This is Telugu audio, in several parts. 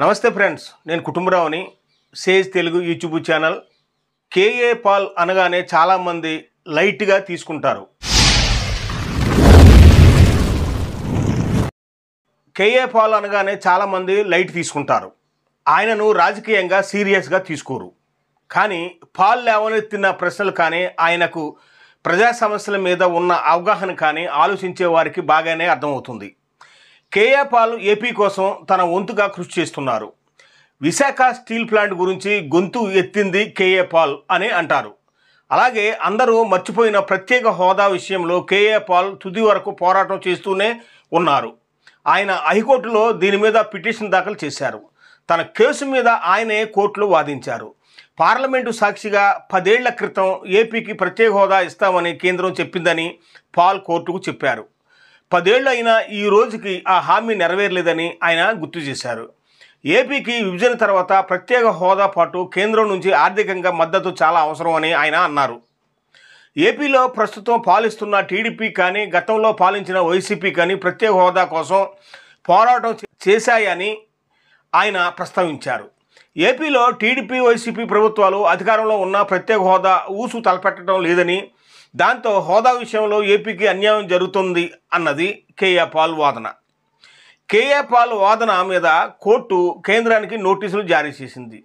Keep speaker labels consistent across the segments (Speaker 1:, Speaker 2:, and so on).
Speaker 1: నమస్తే ఫ్రెండ్స్, నేను కుటుంబరావుని. Sage Telugu YouTube channel. K A Paul అనగానే చాలామంది లైట్గా తీసుకుంటారు. కేఏ పాల్ అనగానే చాలామంది లైట్ తీసుకుంటారు. ఆయనను రాజకీయంగా సీరియస్గా తీసుకోరు. కానీ పాల్ లేవనెత్తిన ప్రశ్నలు కానీ, ఆయనకు ప్రజా సమస్యల మీద ఉన్న అవగాహన కానీ ఆలోచించే వారికి బాగానే అర్థమవుతుంది. కేఏ పాల్ ఏపీ కోసం తన వంతుగా కృషి చేస్తున్నారు. విశాఖ స్టీల్ ప్లాంట్ గురించి గొంతు ఎత్తింది కేఏ పాల్ అని అంటారు. అలాగే అందరూ మర్చిపోయిన ప్రత్యేక హోదా విషయంలో కేఏ పాల్ తుది వరకు పోరాటం చేస్తూనే ఉన్నారు. ఆయన హైకోర్టులో దీని మీద పిటిషన్ దాఖలు చేశారు. తన కేసు మీద ఆయనే కోర్టులో వాదించారు. పార్లమెంటు సాక్షిగా 10 ఏళ్ల క్రితం ఏపీకి ప్రత్యేక హోదా ఇస్తామని కేంద్రం చెప్పిందని పాల్ కోర్టుకు చెప్పారు. 10 ఏళ్ళు అయినా ఈ రోజుకి ఆ హామీ నెరవేరలేదని ఆయన గుర్తు చేశారు. ఏపీకి విభజన తర్వాత ప్రత్యేక హోదా పాటు కేంద్రం నుంచి ఆర్థికంగా మద్దతు చాలా అవసరం అని ఆయన అన్నారు. ఏపీలో ప్రస్తుతం పాలిస్తున్న టీడీపీ కానీ, గతంలో పాలించిన వైసీపీ కానీ ప్రత్యేక హోదా కోసం పోరాటం చేశాయని ఆయన ప్రస్తావించారు. ఏపీలో టీడీపీ, వైసీపీ ప్రభుత్వాలు అధికారంలో ఉన్న ప్రత్యేక హోదా ఊసు తలపెట్టడం లేదని, దాంతో హోదా విషయంలో ఏపీకి అన్యాయం జరుగుతుంది అన్నది కేఏ పాల్ వాదన. కేఏ పాల్ వాదన మీద కోర్టు కేంద్రానికి నోటీసులు జారీ చేసింది.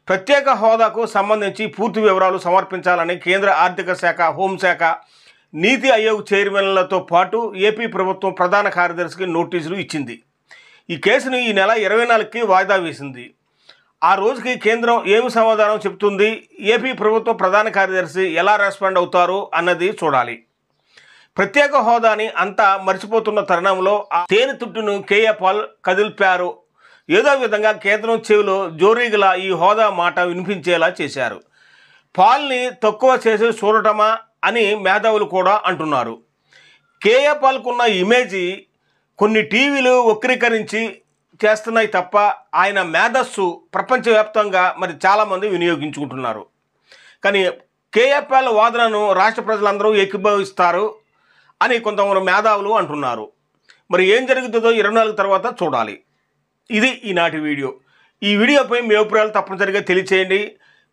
Speaker 1: ప్రత్యేక హోదాకు సంబంధించి పూర్తి వివరాలు సమర్పించాలని కేంద్ర ఆర్థిక శాఖ, హోంశాఖ, నీతి ఆయోగ్ చైర్మన్లతో పాటు ఏపీ ప్రభుత్వం ప్రధాన కార్యదర్శికి నోటీసులు ఇచ్చింది. ఈ కేసును ఈ నెల 24కి వాయిదా వేసింది. ఆ రోజుకి కేంద్రం ఏమి సమాధానం చెబుతుంది, ఏపీ ప్రభుత్వ ప్రధాన కార్యదర్శి ఎలా రెస్పాండ్ అవుతారు అన్నది చూడాలి. ప్రత్యేక హోదాని అంతా మర్చిపోతున్న తరుణంలో ఆ తేనె తుట్టును కేఏ పాల్ కదిల్పారు. ఏదో విధంగా కేంద్రం చెవిలో జోరీగల ఈ హోదా మాట వినిపించేలా చేశారు. పాల్ని తక్కువ చేసి చూడటమా అని మేధావులు కూడా అంటున్నారు. కేఏ పాల్కున్న ఇమేజీ కొన్ని టీవీలు వక్రీకరించి చేస్తున్నాయి తప్ప ఆయన మేధస్సు ప్రపంచవ్యాప్తంగా మరి చాలామంది వినియోగించుకుంటున్నారు. కానీ కేఏ పాల్ వాదనను రాష్ట్ర ప్రజలందరూ ఏకీభవిస్తారు అని కొంతమంది మేధావులు అంటున్నారు. మరి ఏం జరుగుతుందో 24 తర్వాత చూడాలి. ఇది ఈనాటి వీడియో. ఈ వీడియోపై మీ అభిప్రాయాలు తప్పనిసరిగా తెలియచేయండి.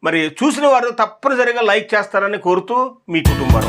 Speaker 1: మరి చూసిన వారు తప్పనిసరిగా లైక్ చేస్తారని కోరుతూ మీ కుటుంబం.